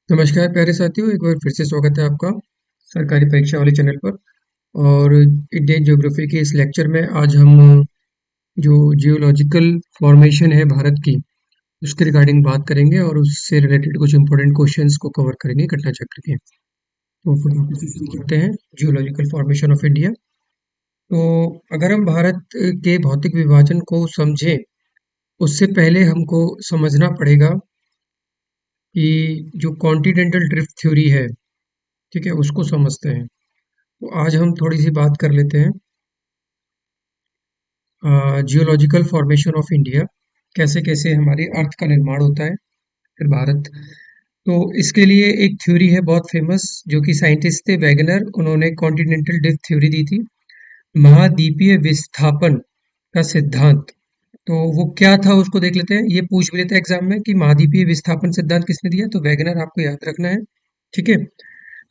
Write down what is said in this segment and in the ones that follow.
नमस्कार प्यारे साथियों, एक बार फिर से स्वागत है आपका सरकारी परीक्षा वाले चैनल पर। और इंडियन ज्योग्राफी के इस लेक्चर में आज हम जो जियोलॉजिकल फॉर्मेशन है भारत की, उसके रिगार्डिंग बात करेंगे और उससे रिलेटेड कुछ इंपॉर्टेंट क्वेश्चंस को कवर करेंगे घटना चक्र के। तो फटाफट से शुरू करते हैं। Geological formation of India. तो अगर हम भारत के भौतिक विभाजन को समझें, उससे पहले हमको समझना पड़ेगा कि जो कॉन्टिनेंटल ड्रिफ्ट थ्योरी है, ठीक है, उसको समझते हैं। तो आज हम थोड़ी सी बात कर लेते हैं जियोलॉजिकल फॉर्मेशन ऑफ इंडिया, कैसे कैसे हमारे अर्थ का निर्माण होता है, फिर भारत। तो इसके लिए एक थ्योरी है बहुत फेमस, जो कि साइंटिस्ट थे वैगनर। उन्होंने कॉन्टिनेंटल ड्रिफ्ट थ्योरी दी थी, महाद्वीपीय विस्थापन का सिद्धांत। तो वो क्या था उसको देख लेते हैं। ये पूछ भी लेते हैं एग्जाम में कि महाद्वीपीय विस्थापन सिद्धांत किसने दिया, तो वैगनर आपको याद रखना है। ठीक है।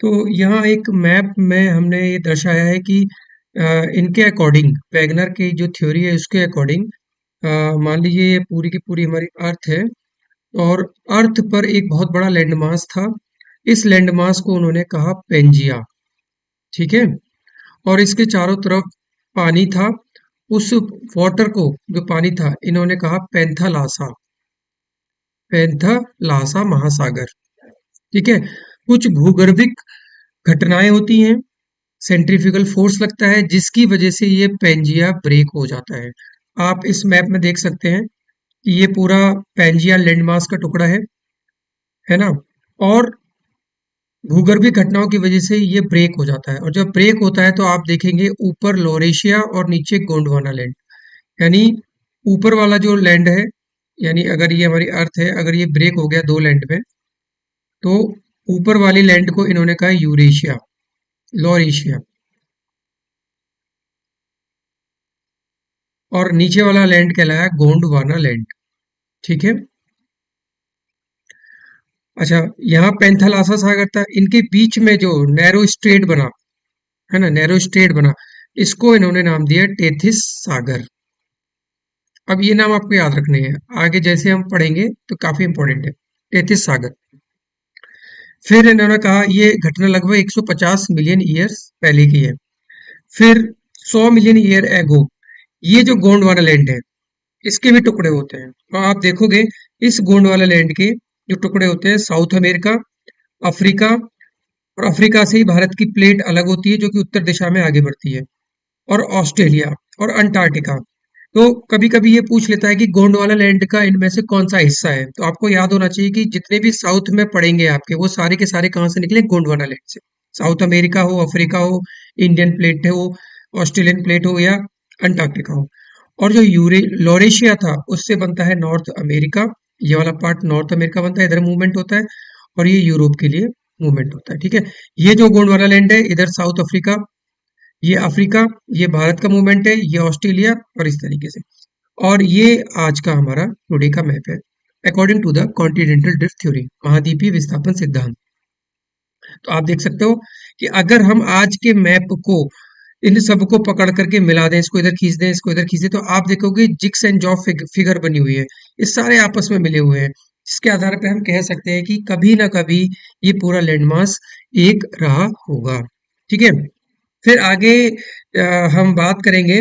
तो यहाँ एक मैप में हमने ये दर्शाया है कि इनके अकॉर्डिंग, वैगनर की जो थ्योरी है उसके अकॉर्डिंग, मान लीजिए ये पूरी की पूरी हमारी अर्थ है, और अर्थ पर एक बहुत बड़ा लैंडमास था। इस लैंडमास को उन्होंने कहा पेंजिया। ठीक है। और इसके चारों तरफ पानी था। उस वाटर को, जो पानी था, इन्होंने कहा पैंथालासा। पैंथालासा महासागर। ठीक है। कुछ भूगर्भिक घटनाएं होती हैं, सेंट्रीफ्यूगल फोर्स लगता है, जिसकी वजह से ये पेंजिया ब्रेक हो जाता है। आप इस मैप में देख सकते हैं कि ये पूरा पेंजिया लैंडमास का टुकड़ा है ना। और भूगर्भिक घटनाओं की वजह से ये ब्रेक हो जाता है, और जब ब्रेक होता है तो आप देखेंगे ऊपर लोरेशिया और नीचे गोंडवाना लैंड। यानी ऊपर वाला जो लैंड है, यानी अगर ये हमारी अर्थ है, अगर ये ब्रेक हो गया दो लैंड में, तो ऊपर वाली लैंड को इन्होंने कहा यूरेशिया, लोरेशिया। और नीचे वाला लैंड कहलाया गोंडवाना लैंड। ठीक है। अच्छा, यहाँ पैंथालासा सागर था, इनके बीच में जो नैरो स्ट्रेट बना, है ना, नैरो स्ट्रेट बना, इसको इन्होंने नाम दिया टेथिस सागर। अब ये नाम आपको याद रखने हैं, आगे जैसे हम पढ़ेंगे तो काफी इंपॉर्टेंट है। टेथिस सागर। फिर इन्होंने कहा ये घटना लगभग 150 मिलियन ईयर्स पहले की है। फिर 100 मिलियन ईयर एगो ये जो गोंडवाना लैंड है, इसके भी टुकड़े होते हैं। और आप देखोगे इस गोंडवाना लैंड के जो टुकड़े होते हैं, साउथ अमेरिका, अफ्रीका, और अफ्रीका से ही भारत की प्लेट अलग होती है, जो कि उत्तर दिशा में आगे बढ़ती है, और ऑस्ट्रेलिया और अंटार्कटिका। तो कभी कभी ये पूछ लेता है कि गोंडवाना लैंड का इनमें से कौन सा हिस्सा है, तो आपको याद होना चाहिए कि जितने भी साउथ में पड़ेंगे आपके, वो सारे के सारे कहाँ से निकले, गोंडवाना लैंड से। साउथ अमेरिका हो, अफ्रीका हो, इंडियन प्लेट हो, ऑस्ट्रेलियन प्लेट हो, या अंटार्कटिका हो। और जो यूरे लोरेशिया था, उससे बनता है नॉर्थ अमेरिका। ये वाला पार्ट नॉर्थ अमेरिका बनता है, इधर मूवमेंट होता है। और ये यूरोप के लिए मूवमेंट होता है। ठीक है। ये जो गोंडवाना लैंड है, इधर साउथ अफ्रीका, ये अफ्रीका, ये भारत का मूवमेंट है, ये ऑस्ट्रेलिया, और इस तरीके से। और ये आज का हमारा टुडे का मैप है, according to the continental drift theory, महाद्वीपीय विस्थापन सिद्धांत। तो आप देख सकते हो कि अगर हम आज के मैप को, इन सबको पकड़ करके मिला दें, इसको इधर खींच दें, इसको इधर खींच दें, तो आप देखोगे जिक्स एंड जॉब फिगर बनी हुई है। ये सारे आपस में मिले हुए हैं, जिसके आधार पर हम कह सकते हैं कि कभी ना कभी ये पूरा लैंडमास एक रहा होगा। ठीक है। फिर आगे हम बात करेंगे,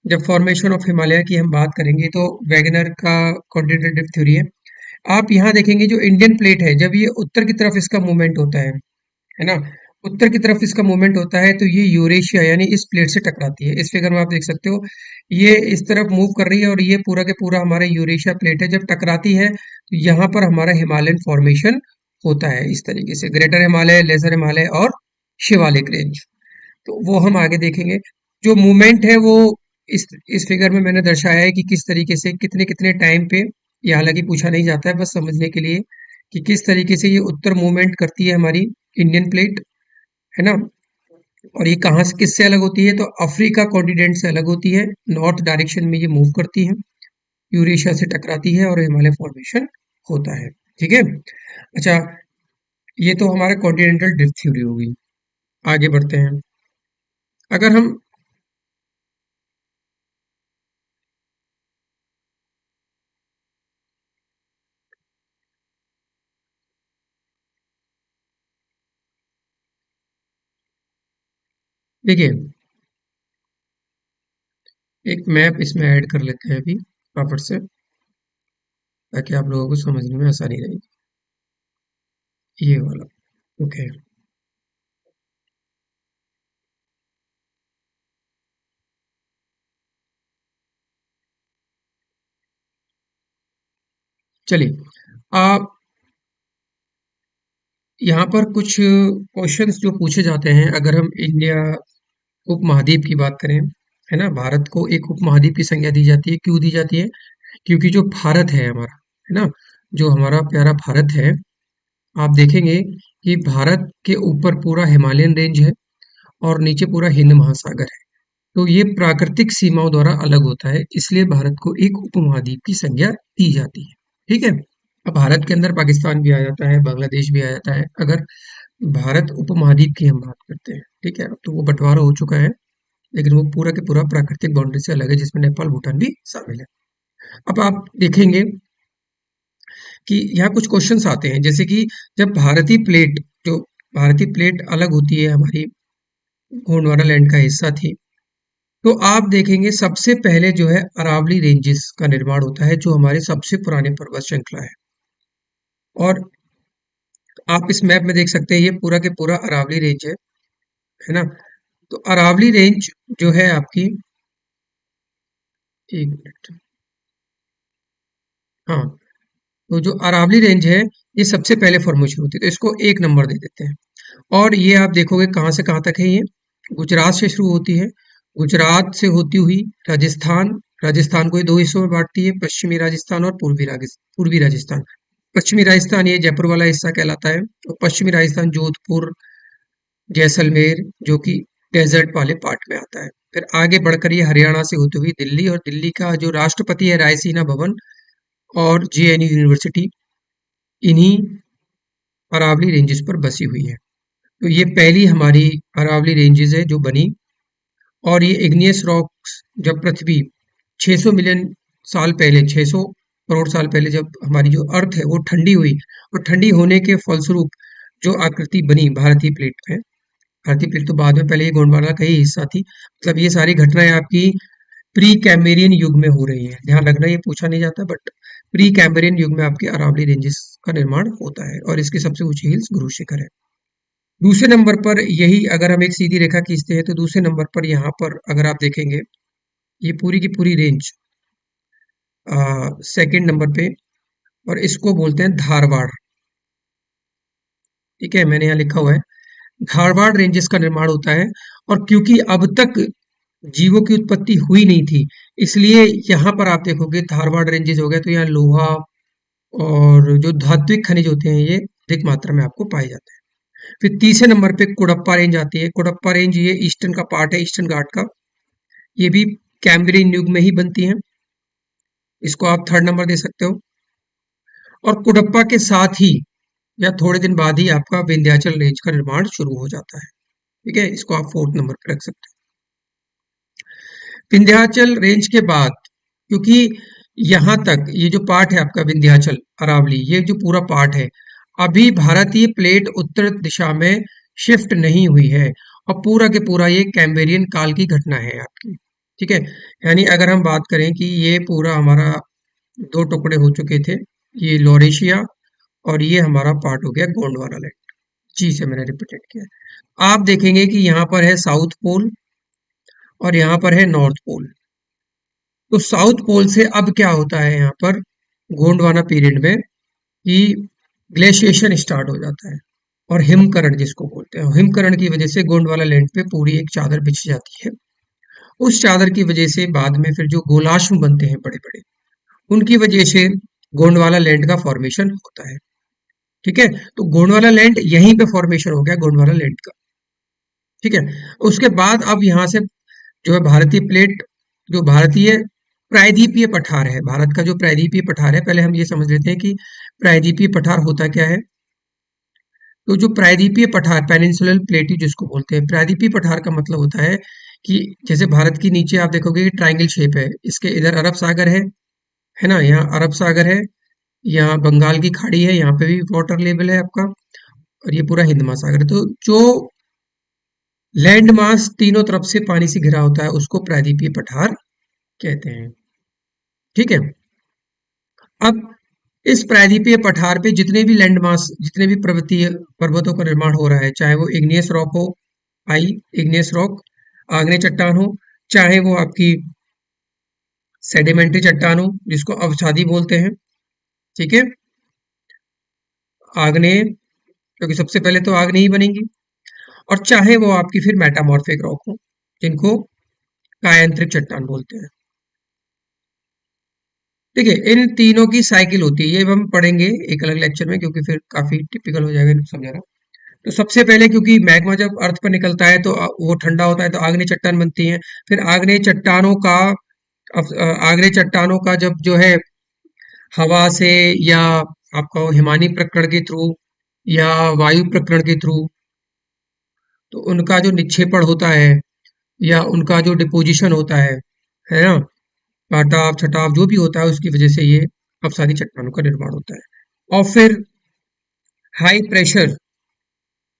जब फॉर्मेशन ऑफ हिमालय की हम बात करेंगे, तो वैगनर का कॉन्टिनेंटल ड्रिफ्ट थ्योरी है। आप यहाँ देखेंगे जो इंडियन प्लेट है, जब ये उत्तर की तरफ इसका मूवमेंट होता है ना, उत्तर की तरफ इसका मूवमेंट होता है, तो ये यूरेशिया यानी इस प्लेट से टकराती है। इस फिगर में आप देख सकते हो, ये इस तरफ मूव कर रही है, और ये पूरा के पूरा हमारा यूरेशिया प्लेट है। जब टकराती है तो यहाँ पर हमारा हिमालयन फॉर्मेशन होता है, इस तरीके से ग्रेटर हिमालय, लेजर हिमालय और शिवालिक रेंज। तो वो हम आगे देखेंगे। जो मूवमेंट है वो इस फिगर में मैंने दर्शाया है कि किस तरीके से कितने कितने टाइम पे, ये हालांकि पूछा नहीं जाता है, बस समझने के लिए कि किस तरीके से ये उत्तर मूवमेंट करती है हमारी इंडियन प्लेट, है ना। और ये कहाँ से किससे अलग होती है, तो अफ्रीका कॉन्टिनेंट से अलग होती है, नॉर्थ डायरेक्शन में ये मूव करती है, यूरेशिया से टकराती है, और हिमालय फॉर्मेशन होता है। ठीक है। अच्छा, ये तो हमारा कॉन्टिनेंटल ड्रिफ्ट थ्योरी होगी। आगे बढ़ते हैं। अगर हम देखिए, एक मैप इसमें ऐड कर लेते हैं अभी फटाफट से, ताकि आप लोगों को समझने में आसानी रहेगी। ये वाला, ओके। चलिए, आप यहाँ पर कुछ क्वेश्चंस जो पूछे जाते हैं, अगर हम इंडिया उपमहाद्वीप की बात करें, है ना, भारत को एक उपमहाद्वीप की संज्ञा दी जाती है। क्यों दी जाती है? क्योंकि जो भारत है हमारा, है ना, जो हमारा प्यारा भारत है, आप देखेंगे कि भारत के ऊपर पूरा हिमालयन रेंज है और नीचे पूरा हिंद महासागर है। तो ये प्राकृतिक सीमाओं द्वारा अलग होता है, इसलिए भारत को एक उपमहाद्वीप की संज्ञा दी जाती है। ठीक है। अब भारत के अंदर पाकिस्तान भी आ जाता है, बांग्लादेश भी आ जाता है, अगर भारत उपमहाद्वीप की हम बात करते हैं। ठीक है, अब तो वो बंटवारा हो चुका है, लेकिन वो पूरा के पूरा प्राकृतिक बाउंड्री से अलग है, जिसमें नेपाल भूटान भी शामिल है। अब आप देखेंगे कि यहाँ कुछ क्वेश्चंस आते हैं, जैसे कि जब भारतीय प्लेट अलग होती है, हमारी गोंडवाना लैंड का हिस्सा थी, तो आप देखेंगे सबसे पहले जो है अरावली रेंजेस का निर्माण होता है, जो हमारे सबसे पुराने पर्वत श्रृंखला है। और आप इस मैप में देख सकते हैं, ये पूरा के पूरा अरावली रेंज है ना। तो अरावली रेंज जो है आपकी, एक मिनट, हाँ, तो जो अरावली रेंज है, ये सबसे पहले फॉर्मेशन होती है, तो इसको 1 नंबर दे देते हैं। और ये आप देखोगे कहाँ से कहाँ तक है ये, गुजरात से शुरू होती है, गुजरात से होती हुई राजस्थान, राजस्थान को ये दो हिस्सों में बांटती है, पश्चिमी राजस्थान और पूर्वी राजस्थान। पश्चिमी राजस्थान ये जयपुर वाला हिस्सा कहलाता है, और पश्चिमी राजस्थान जोधपुर, जैसलमेर, जो कि डेजर्ट वाले पार्ट में आता है। फिर आगे बढ़कर ये हरियाणा से होती हुई दिल्ली, और दिल्ली का जो राष्ट्रपति है रायसीना भवन और जेएनयू यूनिवर्सिटी, इन्हीं अरावली रेंजेस पर बसी हुई है। तो ये पहली हमारी अरावली रेंजेस है जो बनी। और ये इग्नियस रॉक्स, जब पृथ्वी 600 मिलियन साल पहले, 600 करोड़ साल पहले, जब हमारी जो अर्थ है वो ठंडी हुई, और ठंडी होने के फलस्वरूप जो आकृति बनी भारतीय प्लेट में, भारतीय प्लेट तो बाद में, पहले ये गोंडवाना का ही हिस्सा थी। मतलब ये सारी घटनाएं आपकी प्री कैम्ब्रियन युग में हो रही है, ध्यान रखना, ये पूछा नहीं जाता, बट प्री कैम्ब्रियन युग में आपके अरावली रेंजेस का निर्माण होता है, और इसकी सबसे ऊंची हिल्स गुरु शिखर है। दूसरे नंबर पर, यही अगर हम एक सीधी रेखा खींचते हैं, तो दूसरे नंबर पर यहाँ पर अगर आप देखेंगे, ये पूरी की पूरी रेंज सेकंड नंबर पे, और इसको बोलते हैं धारवाड़। ठीक है, मैंने यहाँ लिखा हुआ है, धारवाड़ रेंजेस का निर्माण होता है। और क्योंकि अब तक जीवों की उत्पत्ति हुई नहीं थी, इसलिए यहाँ पर आप देखोगे धारवाड़ रेंजेस हो गया, तो यहाँ लोहा और जो धात्विक खनिज होते हैं, ये अधिक मात्रा में आपको पाए जाते हैं। फिर तीसरे नंबर पे कुडप्पा रेंज आती है। कुडप्पा रेंज ये ईस्टर्न का पार्ट है, ईस्टर्न घाट का, ये भी कैम्ब्रियन युग में ही बनती है, इसको आप थर्ड नंबर दे सकते हो। और कुडप्पा के साथ ही या थोड़े दिन बाद ही आपका विंध्याचल रेंज का निर्माण शुरू हो जाता है। ठीक है, इसको आप फोर्थ नंबर पर रख सकते हो। विंध्याचल रेंज के बाद, क्योंकि यहाँ तक ये जो पार्ट है आपका विंध्याचल अरावली, ये जो पूरा पार्ट है, अभी भारतीय प्लेट उत्तर दिशा में शिफ्ट नहीं हुई है, और पूरा के पूरा ये कैम्ब्रियन काल की घटना है आपकी। ठीक है, यानी अगर हम बात करें कि ये पूरा हमारा दो टुकड़े हो चुके थे, ये लॉरेशिया, और ये हमारा पार्ट हो गया गोंडवाना लैंड, जी से मैंने रिप्रेजेंट किया। आप देखेंगे कि यहाँ पर है साउथ पोल, और यहाँ पर है नॉर्थ पोल। तो साउथ पोल से अब क्या होता है यहाँ पर गोंडवाना पीरियड में, कि ग्लेशिएशन स्टार्ट हो जाता है, और हिमकरण जिसको बोलते हैं, हिमकरण की वजह से गोंडवाना लैंड पे पूरी एक चादर बिछ जाती है। उस चादर की वजह से बाद में फिर जो गोलाश्म बनते हैं बड़े बड़े, उनकी वजह से गोंडवाना लैंड का फॉर्मेशन होता है। ठीक है, तो गोंडवाना लैंड यहीं पे फॉर्मेशन हो गया गोंडवाना लैंड का। ठीक है, उसके बाद अब यहाँ से जो है भारतीय प्लेट, जो भारतीय प्रायद्वीपीय पठार है, भारत का जो प्रायद्वीपीय पठार है, पहले हम ये समझ लेते हैं कि प्रायद्वीपीय पठार होता क्या है। तो जो प्रायद्वीपीय पठार, पेनिनसुलर प्लेट्यू जिसको बोलते हैं, प्रायद्वीपीय पठार का मतलब होता है कि जैसे भारत की नीचे आप देखोगे कि ट्रायंगल शेप है, इसके इधर अरब सागर है ना, यहाँ अरब सागर है, यहाँ बंगाल की खाड़ी है, यहाँ पे भी वाटर लेवल है आपका, और ये पूरा हिंद महासागर है। तो जो लैंड मास तीनों तरफ से पानी से घिरा होता है, उसको प्रायद्वीपीय पठार कहते हैं। ठीक है। अब इस प्रायद्वीपीय पठार पे जितने भी लैंड मास, जितने भी पर्वतीय पर्वतों का निर्माण हो रहा है, चाहे वो इग्नियस रॉक हो, आई इग्नियस रॉक, आग्नेय चट्टान हो, चाहे वो आपकी सेडिमेंट्री चट्टान हो जिसको अवसादी बोलते हैं। ठीक है। आग्नेय, क्योंकि सबसे पहले तो आग्नेय ही बनेंगी, और चाहे वो आपकी फिर मेटामॉर्फिक रॉक हो जिनको कायांतरिक चट्टान बोलते हैं। देखिए, इन तीनों की साइकिल होती है, ये हम पढ़ेंगे एक अलग लेक्चर में, क्योंकि फिर काफी टिपिकल हो जाएगा समझाना। तो सबसे पहले क्योंकि मैग्मा जब अर्थ पर निकलता है तो वो ठंडा होता है, तो आग्नेय चट्टान बनती है। फिर आग्नेय चट्टानों का आग्नेय चट्टानों का जब जो है हवा से, या आपका हिमानी प्रकरण के थ्रू, या वायु प्रकरण के थ्रू, तो उनका जो निक्षेपण होता है, या उनका जो डिपोजिशन होता है ना, काटाव छटाव जो भी होता है, उसकी वजह से ये अपसारी चट्टानों का निर्माण होता है। और फिर हाई प्रेशर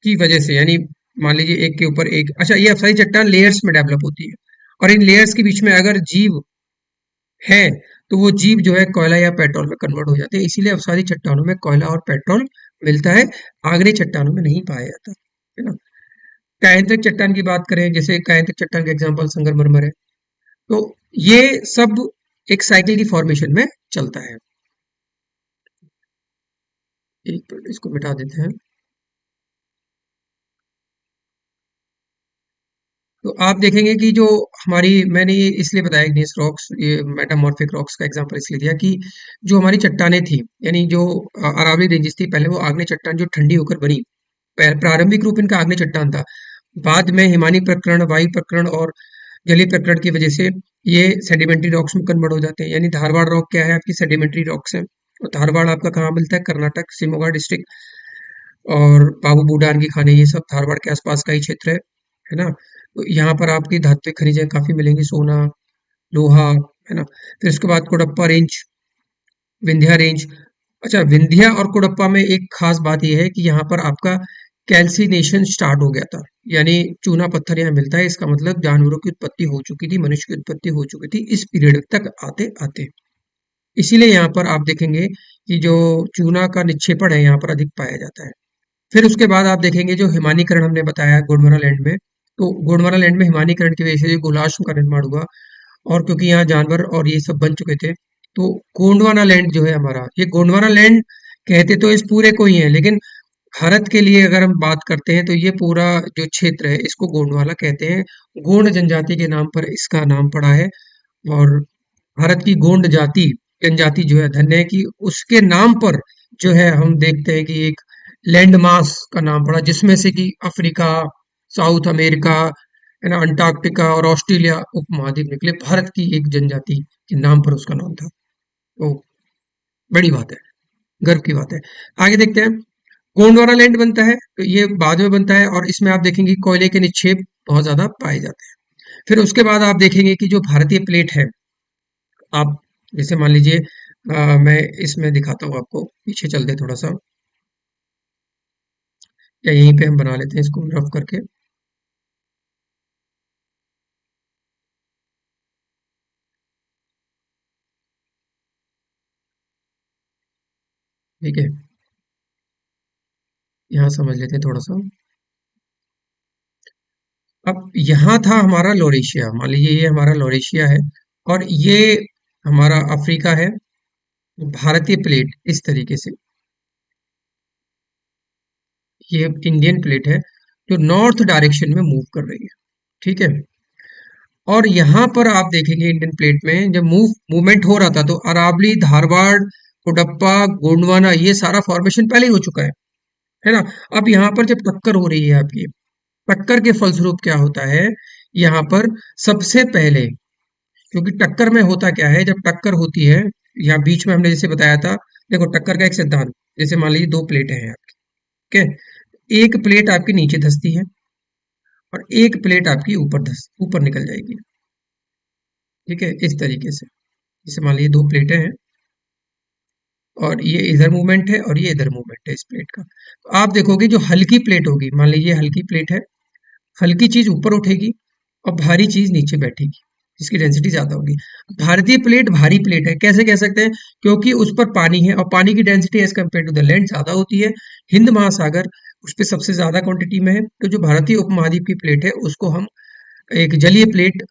की वजह से, यानी मान लीजिए एक के ऊपर एक, अच्छा, ये अपसारी चट्टान लेयर्स में डेवलप होती है, और इन लेयर्स के बीच में अगर जीव है तो वो जीव जो है कोयला या पेट्रोल में कन्वर्ट हो जाते हैं, इसीलिए अपसारी चट्टानों में कोयला और पेट्रोल मिलता है, आगरी चट्टानों में नहीं पाया जाता है ना। कायांतरिक चट्टान की बात करें, जैसे कायांतरिक चट्टान का एग्जांपल संगमरमर है, तो ये सब एक साइकिल की फॉर्मेशन में चलता है। एक मिनट, इसको मिटा देते हैं। तो आप देखेंगे कि जो हमारी, मैंने ये इसलिए बताया इग्नियस रॉक्स, ये मेटामॉर्फिक रॉक्स का एग्जांपल इसलिए दिया कि जो हमारी चट्टानें थी, यानी जो अरावली रेंजेस थी, पहले वो आग्नेय चट्टान जो ठंडी होकर बनी, प्रारंभिक रूप इनका आग्नेय चट्टान था। बाद में हिमानी प्रकरण, वायु प्रकरण और जलीय प्रकरण की वजह से ये सेडिमेंट्री रॉक्स में कन्वर्ट हो जाते हैं। यानी धारवाड़ रॉक क्या है, आपकी सेडिमेंट्री रॉक्स है। और धारवाड़ आपका कहाँ मिलता है? कर्नाटक, शिमोगा डिस्ट्रिक्ट, और बाबू बूडान की खाने, ये सब धारवाड़ के आसपास का ही क्षेत्र है ना। तो यहाँ पर आपकी धात्विक खनिजें काफी मिलेंगी, सोना, लोहा, है ना। फिर इसके बाद कोडप्पा रेंज, विंध्या रेंज। अच्छा, विंध्या और कोडप्पा में एक खास बात यह है कि यहाँ पर आपका कैल्सिनेशन स्टार्ट हो गया था, यानी चूना पत्थर यहाँ मिलता है, इसका मतलब जानवरों की उत्पत्ति हो चुकी थी, मनुष्य की उत्पत्ति हो चुकी थी इस पीरियड तक आते आते। इसीलिए यहाँ पर आप देखेंगे कि जो चूना का निक्षेपण है यहाँ पर अधिक पाया जाता है। फिर उसके बाद आप देखेंगे जो हिमानीकरण हमने बताया गोंडवाना लैंड में, तो गोंडवाना लैंड में हिमानीकरण की वजह से जो गोलाश्म का निर्माण हुआ, और क्योंकि यहाँ जानवर और ये सब बन चुके थे, तो गोंडवाना लैंड जो है हमारा, ये गोंडवाना लैंड कहते तो इस पूरे को ही है, लेकिन भारत के लिए अगर हम बात करते हैं तो ये पूरा जो क्षेत्र है इसको गोंडवाना कहते हैं। गोंड जनजाति के नाम पर इसका नाम पड़ा है। और भारत की गोंड जाति, जनजाति जो है, धन्य है कि उसके नाम पर जो है हम देखते हैं कि एक लैंड मास का नाम पड़ा, जिसमें से कि अफ्रीका, साउथ अमेरिका, है ना, अंटार्कटिका और ऑस्ट्रेलिया उपमहाद्वीप निकले, भारत की एक जनजाति के नाम पर उसका नाम था। तो बड़ी बात है, गर्व की बात है। आगे देखते हैं। गोंडवाना लैंड बनता है तो ये बाद में बनता है, और इसमें आप देखेंगे कोयले के निक्षेप बहुत ज्यादा पाए जाते हैं। फिर उसके बाद आप देखेंगे कि जो भारतीय प्लेट है, आप जैसे मान लीजिए, मैं इसमें दिखाता हूँ आपको, पीछे चल दे थोड़ा सा, या यहीं पे हम बना लेते हैं इसको रफ करके। ठीक है, यहाँ समझ लेते हैं थोड़ा सा। अब यहाँ था हमारा लोरेशिया, मान लीजिए ये हमारा लोरेशिया है, और ये हमारा अफ्रीका है। भारतीय प्लेट इस तरीके से, ये इंडियन प्लेट है जो नॉर्थ डायरेक्शन में मूव कर रही है। ठीक है। और यहाँ पर आप देखेंगे इंडियन प्लेट में जब मूवमेंट हो रहा था, तो अरावली, धारवाड़, कोडप्पा, गोंडवाना, ये सारा फॉर्मेशन पहले ही हो चुका है ना। अब यहाँ पर जब टक्कर हो रही है आपकी, टक्कर के फलस्वरूप क्या होता है, यहाँ पर सबसे पहले, क्योंकि टक्कर में होता क्या है, जब टक्कर होती है, यहाँ बीच में हमने जैसे बताया था, देखो टक्कर का एक सिद्धांत, जैसे मान लीजिए दो प्लेटें हैं आपकी, ठीक है, एक प्लेट आपकी नीचे धंसती है, और एक प्लेट आपकी ऊपर निकल जाएगी। ठीक है, इस तरीके से, जैसे मान लीजिए दो प्लेटें हैं, और ये इधर मूवमेंट है और ये इधर मूवमेंट है इस प्लेट का, तो आप देखोगे जो हल्की प्लेट होगी, मान लीजिए हल्की प्लेट है, हल्की चीज ऊपर उठेगी और भारी चीज नीचे बैठेगी, जिसकी डेंसिटी ज्यादा होगी। भारतीय प्लेट भारी प्लेट है, कैसे कह सकते हैं? क्योंकि उस पर पानी है और पानी की density as compare to the land ज्यादा होती है। हिंद महासागर उस पर सबसे ज्यादा क्वांटिटी में है, तो जो भारतीय उपमहाद्वीप की प्लेट है उसको हम एक जलीय प्लेट,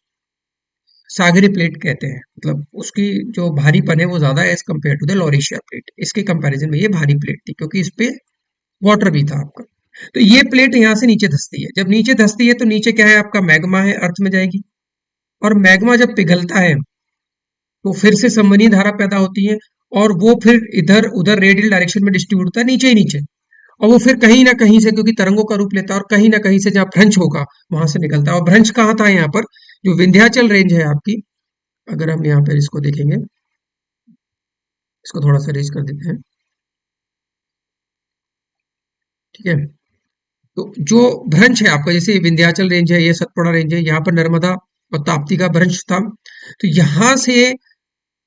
सागरीय प्लेट कहते हैं। मतलब उसकी जो भारीपन है वो ज्यादा है as compare to the Laurasia plate. इसके कंपैरिजन में ये भारी प्लेट थी क्योंकि इस पे वाटर भी था आपका। तो ये प्लेट यहाँ से नीचे धंसती है, जब नीचे धंसती है तो नीचे क्या है आपका? मैग्मा है, अर्थ में जाएगी। और मैग्मा जब पिघलता है तो फिर से संवहनीय धारा पैदा होती है, और वो फिर इधर उधर रेडियल डायरेक्शन में डिस्ट्रीब्यूट होता है, नीचे ही नीचे। और वो फिर कहीं ना कहीं से, क्योंकि तरंगों का रूप लेता है, और कहीं ना कहीं से जहाँ भ्रंश होगा वहां से निकलता है। और भ्रंश कहाँ था? यहाँ पर जो विंध्याचल रेंज है आपकी, अगर हम यहाँ पर इसको देखेंगे, इसको थोड़ा सा रेज कर देते हैं, ठीक है। तो जो भ्रंश है आपका, जैसे विंध्याचल रेंज है, ये सतपुड़ा रेंज है, यहाँ पर नर्मदा और ताप्ती का भ्रंश था। तो यहाँ से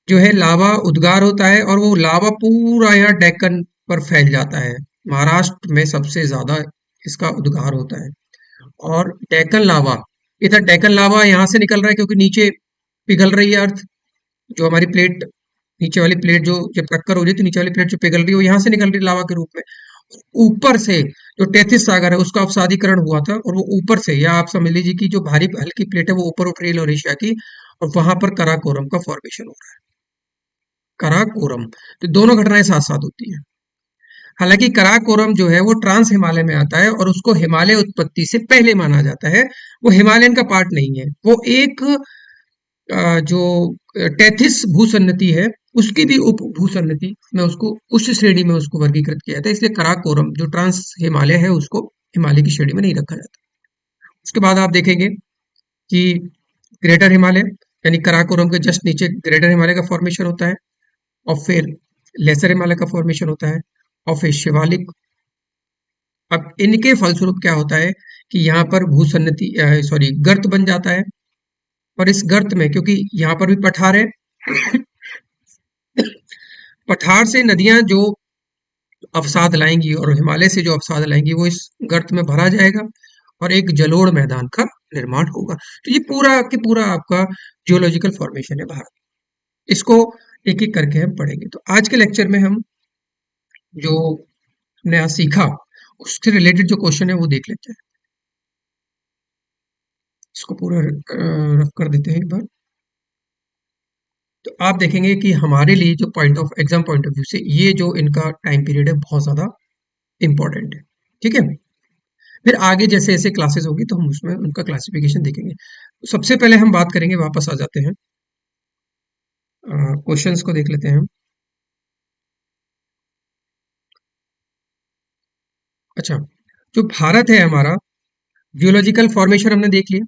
जो है लावा उद्गार होता है, और वो लावा पूरा यहाँ डेक्कन पर फैल जाता है। महाराष्ट्र में सबसे ज्यादा इसका उद्गार होता है। और डेक्कन लावा, इधर डेक्कन लावा यहाँ से निकल रहा है क्योंकि नीचे पिघल रही है अर्थ, जो हमारी प्लेट, नीचे वाली प्लेट जो जब टक्कर हो रही है तो नीचे वाली प्लेट जो पिघल रही है वो यहाँ से निकल रही है लावा के रूप में। ऊपर से जो टेथिस सागर है उसका अवसादीकरण हुआ था, और वो ऊपर से, या आप समझ लीजिए कि जो भारी हल्की प्लेट है वो ऊपर उठ रही है लोरेशिया की, और वहां पर कराकोरम का फॉर्मेशन हो रहा है। कराकोरम, तो दोनों घटनाएं साथ साथ होती हैं। हालांकि कराकोरम जो है वो ट्रांस हिमालय में आता है, और उसको हिमालय उत्पत्ति से पहले माना जाता है। वो हिमालयन का पार्ट नहीं है, वो एक जो टेथिस भूसन्नति है उसकी भी उप भूसन्नति में उसको उस श्रेणी में उसको वर्गीकृत किया जाता है। इसलिए कराकोरम जो ट्रांस हिमालय है उसको हिमालय की श्रेणी में नहीं रखा जाता। उसके बाद आप देखेंगे कि ग्रेटर हिमालय, यानी कराकोरम के जस्ट नीचे ग्रेटर हिमालय का फॉर्मेशन होता है, और फिर लेसर हिमालय का फॉर्मेशन होता है, और फिर शिवालिक। अब इनके फलस्वरूप क्या होता है कि यहाँ पर भूसन्नति, सॉरी, गर्त बन जाता है। और इस गर्त में, क्योंकि यहाँ पर भी पठार है, पठार से नदियां जो अवसाद लाएंगी और हिमालय से जो अवसाद लाएंगी वो इस गर्त में भरा जाएगा, और एक जलोढ़ मैदान का निर्माण होगा। तो ये पूरा के पूरा आपका जियोलॉजिकल फॉर्मेशन है भारत। इसको एक एक करके हम पढ़ेंगे। तो आज के लेक्चर में हम जो नया सीखा उससे रिलेटेड जो क्वेश्चन है वो देख लेते हैं। इसको पूरा रफ कर देते हैं एक बार। तो आप देखेंगे कि हमारे लिए जो point of exam point of view से ये जो इनका टाइम पीरियड है बहुत ज्यादा इंपॉर्टेंट है, ठीक है। फिर आगे जैसे जैसे क्लासेस होगी तो हम उसमें उनका क्लासिफिकेशन देखेंगे। तो सबसे पहले हम बात करेंगे, वापस आ जाते हैं, क्वेश्चंस को देख लेते हैं हम। अच्छा, जो भारत है हमारा, जियोलॉजिकल फॉर्मेशन हमने देख लिया।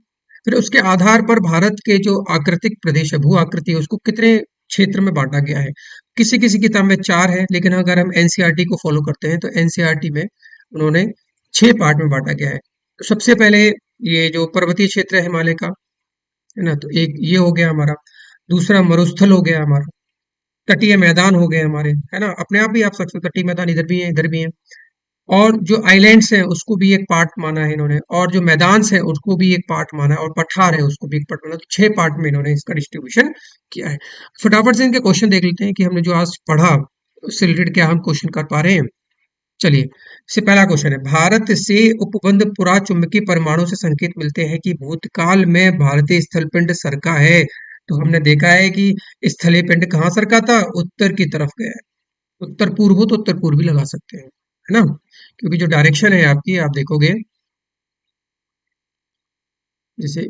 फिर उसके आधार पर भारत के जो आकृतिक प्रदेश है, भू आकृति है, उसको कितने क्षेत्र में बांटा गया है। किसी किसी किताब में 4 है, लेकिन अगर हम एनसीईआरटी को फॉलो करते हैं तो एनसीईआरटी में उन्होंने 6 पार्ट में बांटा गया है। तो सबसे पहले ये जो पर्वतीय क्षेत्र है हिमालय का, है ना, तो एक ये हो गया हमारा। दूसरा मरुस्थल हो गया हमारा, तटीय मैदान हो गए हमारे, है ना, अपने आप भी आप सकते हो, तटीय मैदान इधर भी है इधर भी है। और जो आइलैंड्स हैं उसको भी एक पार्ट माना है इन्होंने, और जो मैदान्स है उसको भी एक पार्ट माना है, और पठार है उसको भी एक पार्ट माना। तो 6 पार्ट में इन्होंने इसका डिस्ट्रीब्यूशन किया है। फटाफट से इनके क्वेश्चन देख लेते हैं कि हमने जो आज पढ़ा उससे रिलेटेड क्या हम क्वेश्चन कर पा रहे हैं। चलिए, इससे पहला क्वेश्चन है, भारत से उपबंध पुरा चुंबकीय परमाणु से संकेत मिलते हैं कि भूतकाल में भारतीय स्थल पिंड सरका है। तो हमने देखा है कि स्थलीय पिंड कहाँ सरका था? उत्तर की तरफ गया है। उत्तर पूर्व हो तो उत्तर पूर्वी लगा सकते हैं, है ना, क्योंकि जो डायरेक्शन है आपकी, आप देखोगे जैसे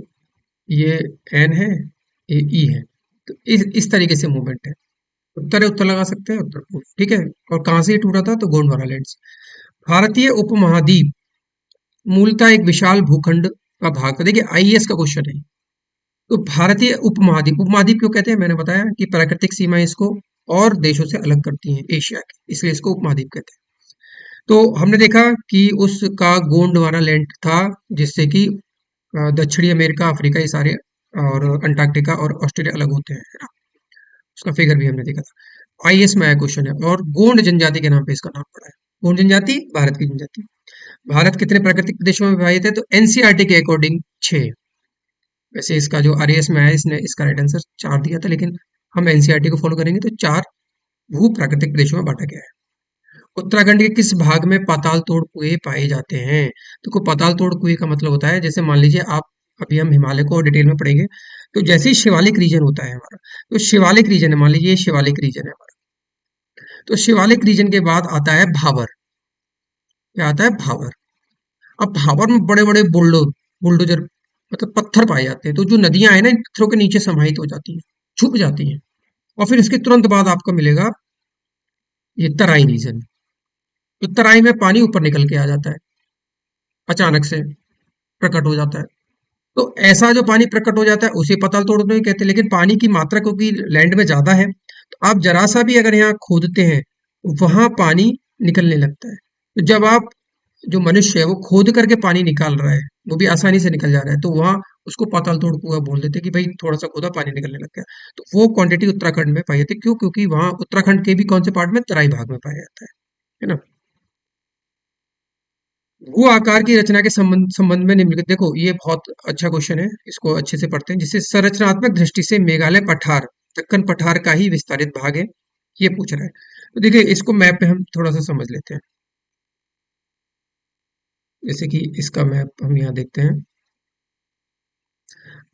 ये एन है, ये ई है, तो इस तरीके से मूवमेंट है। उत्तर है, उत्तर लगा सकते हैं, उत्तर पूर्व, ठीक है। और कहाँ से ये टूटा था? तो गोंडवाना लैंड से। भारतीय उपमहाद्वीप मूलतः एक विशाल भूखंड का भाग था। देखिए आईएएस का क्वेश्चन है। तो भारतीय उपमहाद्वीप, उपमहाद्वीप क्यों कहते हैं? मैंने बताया कि प्राकृतिक सीमाएं इसको और देशों से अलग करती हैं एशिया की, इसलिए इसको उपमहाद्वीप कहते हैं। तो हमने देखा कि उसका गोंडवाना लैंड था, जिससे कि दक्षिणी अमेरिका, अफ्रीका, ये सारे, और अंटार्कटिका और ऑस्ट्रेलिया अलग होते हैं, है ना। उसका फिगर भी हमने देखा था। आईएएस में आया क्वेश्चन है, और गोंड जनजाति के नाम पे इसका नाम पड़ा है। गोंड जनजाति भारत की जनजाति। भारत कितने प्राकृतिक प्रदेशों में विभाजित है? तो एनसीईआरटी के अकॉर्डिंग 6। वैसे इसका जो आरएएस में आया इसने इसका राइट आंसर 4 दिया था, लेकिन हम एनसीईआरटी को फॉलो करेंगे तो 4 भू प्राकृतिक प्रदेशों में बांटा गया है। उत्तराखंड के किस भाग में पाताल तोड़ कुएं पाए जाते हैं? तो पाताल तोड़ कुएं का मतलब होता है, जैसे मान लीजिए आप, अभी हम हिमालय को डिटेल में पढ़ेंगे, तो जैसे ही शिवालिक रीजन होता है हमारा, तो शिवालिक रीजन है, मान लीजिए ये शिवालिक रीजन है हमारा, तो शिवालिक रीजन के बाद आता है भावर। क्या आता है? भावर। अब भावर में बड़े बड़े बुलडोजर मतलब पत्थर पाए जाते हैं, तो जो नदियां हैं ना इन पत्थरों के नीचे समाहित हो जाती हैं, छुप जाती हैं। और फिर इसके तुरंत बाद आपको मिलेगा ये तराई रीजन। तो तराई में पानी ऊपर निकल के आ जाता है, अचानक से प्रकट हो जाता है। तो ऐसा जो पानी प्रकट हो जाता है उसे पाताल तोड़ नहीं कहते, लेकिन पानी की मात्रा क्योंकि लैंड में ज्यादा है, तो आप जरा सा भी अगर यहाँ खोदते हैं, वहां पानी निकलने लगता है। तो जब आप, जो मनुष्य है वो खोद करके पानी निकाल रहा है, वो भी आसानी से निकल जा रहा है, तो वहां उसको पाताल तोड़ कुआं बोल देते हैं कि भाई थोड़ा सा खोदा पानी निकलने लग गया। तो वो क्वांटिटी उत्तराखंड में पाई जाती है। क्यों? क्योंकि वहां उत्तराखंड के भी कौन से पार्ट में? तराई भाग में पाया जाता है ना। भू आकार की रचना के संबंध संबंध में निम्नलिखित, देखो ये बहुत अच्छा क्वेश्चन है, इसको अच्छे से पढ़ते हैं। जिससे संरचनात्मक दृष्टि से मेघालय पठार दक्कन पठार का ही विस्तारित भाग है, ये पूछ रहा है। तो देखिए इसको मैप पे हम थोड़ा सा समझ लेते हैं। जैसे कि इसका मैप हम यहाँ देखते हैं,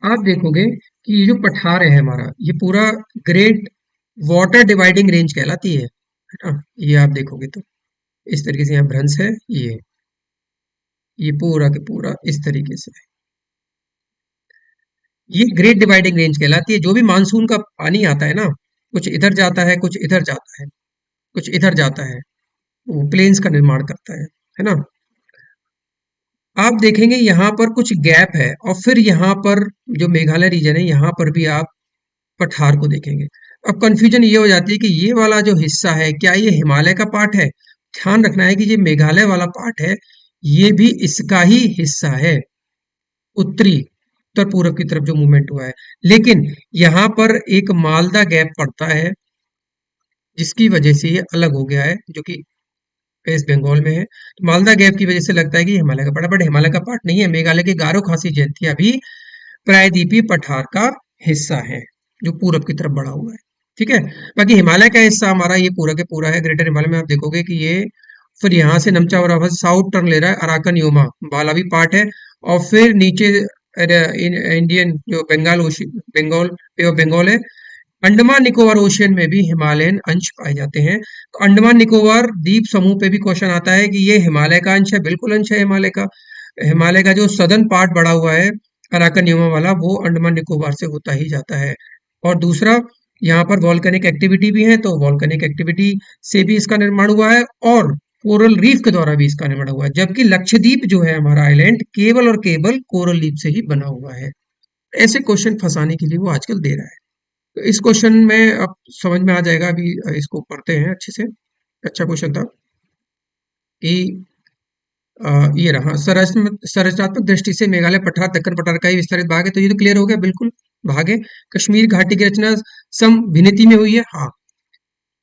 आप देखोगे कि ये जो पठार है हमारा, ये पूरा ग्रेट वाटर डिवाइडिंग रेंज कहलाती है ना। ये आप देखोगे तो इस तरीके से यहाँ भ्रंश है, ये पूरा के पूरा इस तरीके से, ये ग्रेट डिवाइडिंग रेंज कहलाती है। जो भी मानसून का पानी आता है ना, कुछ इधर जाता है, कुछ इधर जाता है, कुछ इधर जाता है, वो प्लेन्स का निर्माण करता है ना। आप देखेंगे यहाँ पर कुछ गैप है, और फिर यहाँ पर जो मेघालय रीजन है, यहाँ पर भी आप पठार को देखेंगे। अब कंफ्यूजन ये हो जाती है कि ये वाला जो हिस्सा है, क्या ये हिमालय का पार्ट है? ध्यान रखना है कि ये मेघालय वाला पार्ट है, ये भी इसका ही हिस्सा है, उत्तरी उत्तर पूरब की तरफ जो मूवमेंट हुआ है। लेकिन यहाँ पर एक मालदा गैप पड़ता है, जिसकी वजह से ये अलग हो गया है, जो कि वेस्ट बंगाल में है। तो मालदा गैप की वजह से लगता है कि ये हिमालय का पार्ट है, बट हिमालय का पार्ट नहीं है। मेघालय के गारो खासी जयंतिया भी प्रायद्वीपीय पठार का हिस्सा है, जो पूरब की तरफ बढ़ा हुआ है। ठीक है। बाकी हिमालय का हिस्सा हमारा ये पूरा के पूरा है। ग्रेटर हिमालय में आप देखोगे कि ये फिर यहाँ से नमचा और साउथ टर्न ले रहा है, अराकन योमा वाला भी पार्ट है। और फिर नीचे इंडियन जो बंगाल पे ऑफ बंगाल है, अंडमान निकोबार ओशियन में भी हिमालयन अंश पाए जाते हैं। तो अंडमान निकोबार द्वीप समूह पे भी क्वेश्चन आता है कि ये हिमालय का अंश है? बिल्कुल अंश है हिमालय का। हिमालय का जो सदर्न पार्ट बढ़ा हुआ है, अराकन न्यूमा वाला, वो अंडमान निकोबार से होता ही जाता है। और दूसरा, यहाँ पर वॉल्केनिक एक्टिविटी भी है, तो वॉल्केनिक एक्टिविटी से भी इसका निर्माण हुआ है, और कोरल रीफ के द्वारा भी इसका निर्माण हुआ है। जबकि लक्षद्वीप जो है हमारा आइलैंड, केवल और केवल कोरल रीफ से ही बना हुआ है। ऐसे क्वेश्चन फंसाने के लिए वो आजकल दे रहा है। तो इस क्वेश्चन में अब समझ में आ जाएगा। अभी इसको पढ़ते हैं अच्छे से। अच्छा क्वेश्चन था कि ये रहा, संरचनात्मक दृष्टि से मेघालय पठार दक्कन पठार का ही विस्तारित भाग है, तो ये तो क्लियर हो गया, बिल्कुल भाग है। कश्मीर घाटी की रचना समभिन्नति में हुई है, हाँ,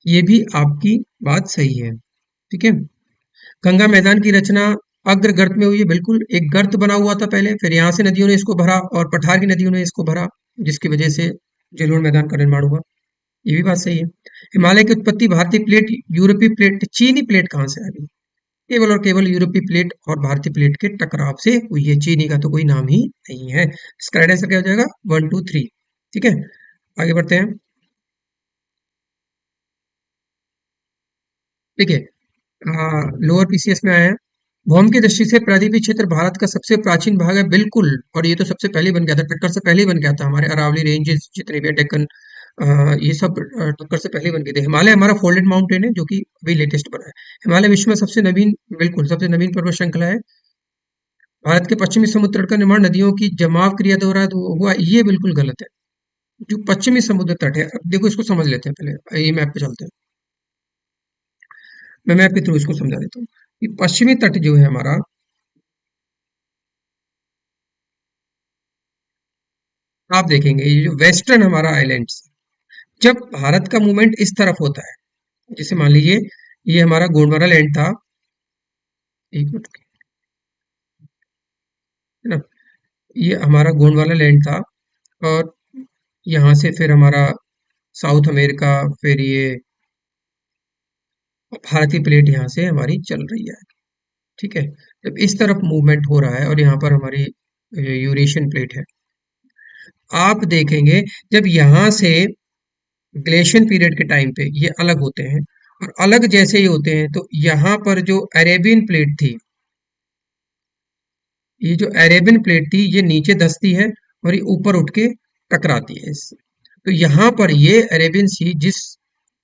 ये भी आपकी बात सही है। ठीक है। गंगा मैदान की रचना अग्र गर्त में हुई है, बिल्कुल। एक गर्त बना हुआ था पहले, फिर यहाँ से नदियों ने इसको भरा और पठार की नदियों ने इसको भरा, जिसकी वजह से जलोढ़ मैदान का निर्माण हुआ। ये भी बात सही है। हिमालय की उत्पत्ति भारतीय प्लेट, यूरोपीय प्लेट, चीनी प्लेट कहाँ से आ गई? केवल और केवल यूरोपीय प्लेट और भारतीय प्लेट के टकराव से हुई है। चीनी का तो कोई नाम ही नहीं है। इसका राइट आंसर क्या हो जाएगा? 1 2 3। ठीक है, आगे बढ़ते हैं। ठीक है, लोअर पीसीएस में आया है। भौम की दृष्टि से प्रायद्वीपीय क्षेत्र भारत का सबसे प्राचीन भाग है, बिल्कुल। और ये तो सबसे पहले बन गया था, टक्कर से पहले ही बन गया था। हमारे अरावली रेंजेस जितने भी है, डेक्कन, ये सब टक्कर से पहले बन गए थे। हिमालय हमारा फोल्डेड माउंटेन है, जो कि अभी लेटेस्ट बना है। हिमालय विश्व में सबसे नवीन, बिल्कुल सबसे नवीन पर्वत श्रृंखला है। भारत के पश्चिमी समुद्र तट का निर्माण नदियों की जमाव क्रिया द्वारा हुआ, ये बिल्कुल गलत है। जो पश्चिमी समुद्र तट है, अब देखो इसको समझ लेते हैं, पहले ये मैप पे चलते हैं। मैं मैप के थ्रू इसको समझा देता हूँ कि पश्चिमी तट जो है हमारा, आप देखेंगे ये जो वेस्टर्न हमारा आइलैंड्स, जब भारत का मूवमेंट इस तरफ होता है, जैसे मान लीजिए ये हमारा गोंडवाना लैंड था, एक मिनट, है ना। ये हमारा गोंडवाना लैंड था, और यहाँ से फिर हमारा साउथ अमेरिका, फिर ये भारतीय प्लेट यहाँ से हमारी चल रही है। ठीक है, जब इस तरफ मूवमेंट हो रहा है और यहाँ पर हमारी यूरेशियन प्लेट है। आप देखेंगे जब यहाँ से ग्लेशियन पीरियड के टाइम पे ये अलग होते हैं, और अलग जैसे ही होते हैं तो यहाँ पर जो अरेबियन प्लेट थी, ये जो अरेबियन प्लेट थी ये नीचे धंसती है और ये ऊपर उठ के टकराती है इससे। तो यहाँ पर ये अरेबियन सी जिस,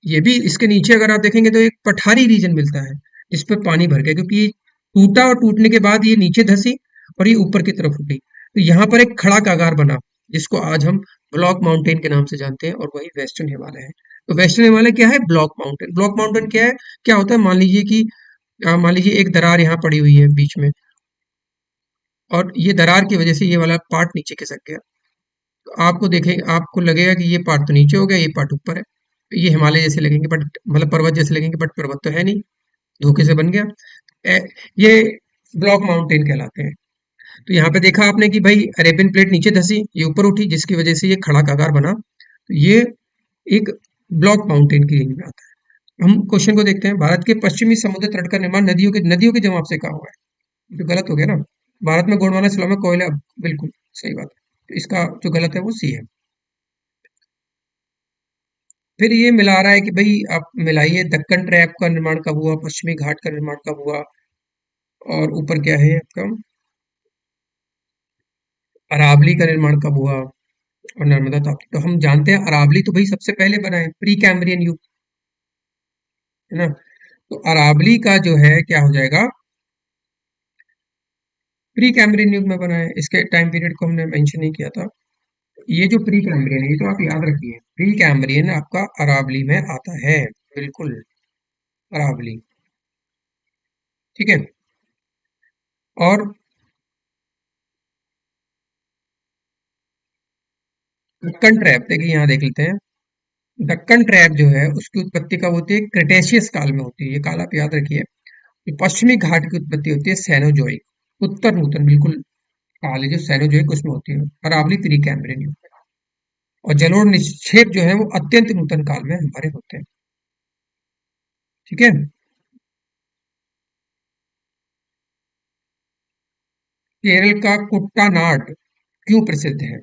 ये भी इसके नीचे अगर आप देखेंगे तो एक पठारी रीजन मिलता है जिस पे पानी भर गया, क्योंकि ये टूटा और टूटने के बाद ये नीचे धंसी और ये ऊपर की तरफ उठी। तो यहाँ पर एक खड़ा कागार बना, जिसको आज हम ब्लॉक माउंटेन के नाम से जानते हैं, और वही वेस्टर्न हिमालय है। तो वेस्टर्न हिमालय क्या है? Block mountain. ब्लॉक माउंटेन क्या है? क्या होता है, मान लीजिए कि मान लीजिए एक दरार यहाँ पड़ी हुई है बीच में, और ये दरार की वजह से ये वाला पार्ट नीचे खिसक गया। तो आपको देखें, आपको लगेगा कि ये पार्ट तो नीचे हो गया, ये पार्ट ऊपर है। तो ये हिमालय जैसे लगेंगे, बट मतलब पर्वत जैसे लगेंगे, बट पर्वत तो है नहीं, धोखे से बन गया। ये ब्लॉक माउंटेन कहलाते हैं। तो यहाँ पे देखा आपने कि भाई अरेबियन प्लेट नीचे धसी, ये ऊपर उठी, जिसकी वजह से ये खड़ा कागार बना। तो ये एक ब्लॉक माउंटेन की रेंज में आता है। हम क्वेश्चन को देखते हैं। भारत के पश्चिमी समुद्र तट का निर्माण नदियों के जमाव से कहा हुआ है? जो गलत हो गया ना। भारत में गोंडवाना शिलाओं में कोयला, बिल्कुल सही बात है। तो इसका जो गलत है वो सी है। फिर ये मिला रहा है कि भाई आप मिलाइए, दक्कन ट्रैप का निर्माण कब हुआ, पश्चिमी घाट का निर्माण कब हुआ, और ऊपर क्या है आपका, अरावली का निर्माण कब हुआ, और नर्मदा ताप्ती। तो हम जानते हैं अरावली तो भाई सबसे पहले बना है, प्री कैम्ब्रियन युग, है ना। तो अरावली का जो है क्या हो जाएगा, प्री कैम्ब्रियन युग में बना है। इसके टाइम पीरियड को हमने मेंशन नहीं किया था। ये जो प्री कैम्ब्रियन है ये तो आप याद रखिए, प्री कैम्ब्रियन आपका अरावली में आता है, बिल्कुल, अरावली। ठीक है। और दक्कन ट्रैप देखिए, यहाँ देख लेते हैं। दक्कन ट्रैप जो है उसकी उत्पत्ति कब होती है? क्रिटेशियस काल में होती है। ये काल आप याद रखिए। ये पश्चिमी घाट की उत्पत्ति होती है सैनोजोइक, उत्तर नूतन, बिल्कुल काल है जो सैनोजोइक उसमें होती है। अरावली प्री कैम्ब्रियन युग में। और जलोढ़ निक्षेप जो है वो अत्यंत नूतन काल में हमारे होते हैं। ठीक है। केरल का कुट्टानाड क्यों प्रसिद्ध है?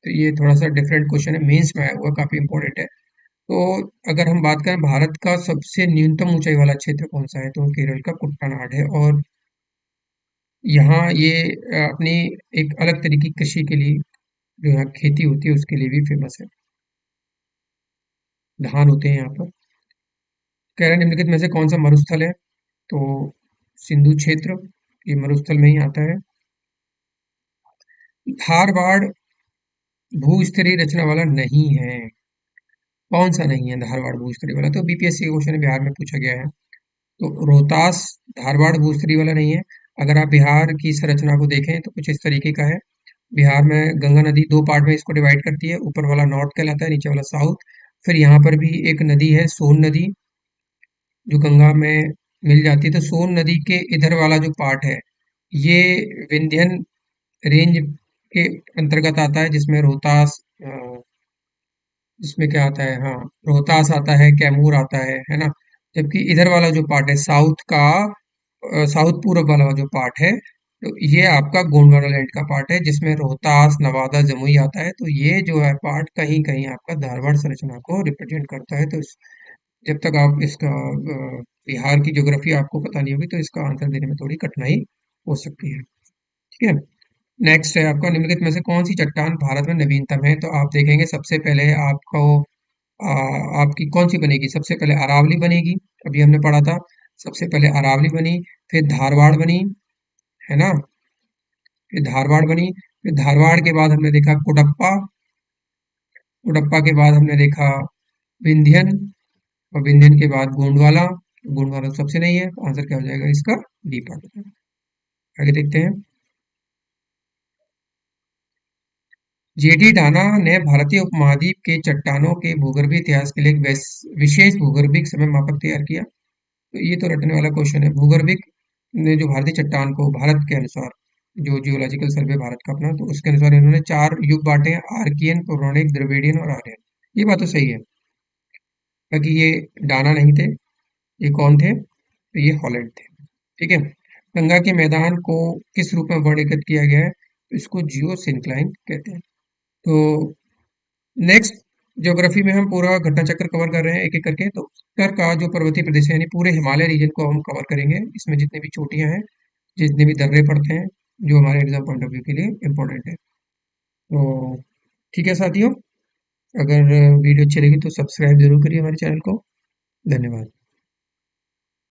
तो ये थोड़ा सा डिफरेंट क्वेश्चन है, मेंस में आया हुआ, काफी इंपॉर्टेंट है। तो अगर हम बात करें भारत का सबसे न्यूनतम ऊंचाई वाला क्षेत्र कौन सा है, तो केरल का कुट्टानाड है। और यहाँ ये अपनी एक अलग तरह की कृषि के लिए, जो यहाँ खेती होती है उसके लिए भी फेमस है। धान होते हैं यहाँ पर। कह रहे हैं निम्नलिखित में से कौन सा मरुस्थल है? तो सिंधु क्षेत्र, ये मरुस्थल में ही आता है। धारवाड़ भूस्तरीय रचना वाला नहीं है। कौन सा नहीं है धारवाड़ भूस्तरीय वाला? तो बीपीएससी का क्वेश्चन बिहार में पूछा गया है। तो रोहतास धारवाड़ भूस्तरीय वाला नहीं है। अगर आप बिहार की संरचना को देखें तो कुछ इस तरीके का है। बिहार में गंगा नदी दो पार्ट में इसको डिवाइड करती है, ऊपर वाला नॉर्थ कहलाता है, नीचे वाला साउथ। फिर यहाँ पर भी एक नदी है सोन नदी, जो गंगा में मिल जाती है। तो सोन नदी के इधर वाला जो पार्ट है ये विंध्यन रेंज के अंतर्गत आता है, जिसमें रोहतास जिसमें क्या आता है, हाँ, रोहतास आता है, कैमूर आता है ना। जबकि इधर वाला जो पार्ट है साउथ का, साउथ पूर्व वाला जो पार्ट है, तो ये आपका गोंडवाना लैंड का पार्ट है, जिसमें रोहतास, नवादा, जमुई आता है। तो ये जो है पार्ट कहीं कहीं आपका धारवाड़ संरचना को रिप्रेजेंट करता है। तो जब तक आप इसका बिहार की ज्योग्राफी आपको पता नहीं होगी तो इसका आंसर देने में थोड़ी कठिनाई हो सकती है। ठीक है। नेक्स्ट है आपका, निम्नलिखित में से कौन सी चट्टान भारत में नवीनतम है? तो आप देखेंगे सबसे पहले आपको आ, आपकी कौन सी बनेगी? सबसे पहले अरावली बनेगी, अभी हमने पढ़ा था। सबसे पहले अरावली बनी, फिर धारवाड़ बनी, है ना। फिर धारवाड़ बनी, फिर धारवाड़ के बाद हमने देखा कुडप्पा, कुडप्पा के बाद हमने देखा विंध्यन, और विंध्यन के बाद गोंडवाना। गोंडवाना सबसे नहीं है, तो आंसर क्या हो जाएगा इसका? डी पार्ट हो जाएगा। आगे देखते हैं। जेडी डाना ने भारतीय उपमहाद्वीप के चट्टानों के भूगर्भीय इतिहास के लिए एक विशेष भूगर्भिक समय मापक तैयार किया। तो ये तो रटने वाला क्वेश्चन है। भूगर्भिक ने जो भारतीय चट्टान को भारत के अनुसार जो जियोलॉजिकल सर्वे भारत का अपना, तो उसके अनुसार इन्होंने 4 युग बांटे हैं, आर्कियन, पौराणिक, द्रविडियन और आर्यन। ये बात तो सही है, बाकी ये डाना नहीं थे। ये कौन थे? तो ये हॉलैंड थे। ठीक है। गंगा के मैदान को किस रूप में वर्णित किया गया है? तो इसको जियो सिंक्लाइन कहते हैं। तो नेक्स्ट, ज्योग्राफी में हम पूरा घटना चक्र कवर कर रहे हैं एक एक करके। तो उत्तर का जो पर्वतीय प्रदेश है, यानी पूरे हिमालय रीजन को हम कवर करेंगे। इसमें जितनी भी चोटियां हैं, जितने भी दर्रे पड़ते हैं, जो हमारे एग्जाम पॉइंट ऑफ व्यू के लिए इम्पोर्टेंट है। तो ठीक है साथियों, अगर वीडियो अच्छी लगी तो सब्सक्राइब जरूर करिए हमारे चैनल को। धन्यवाद।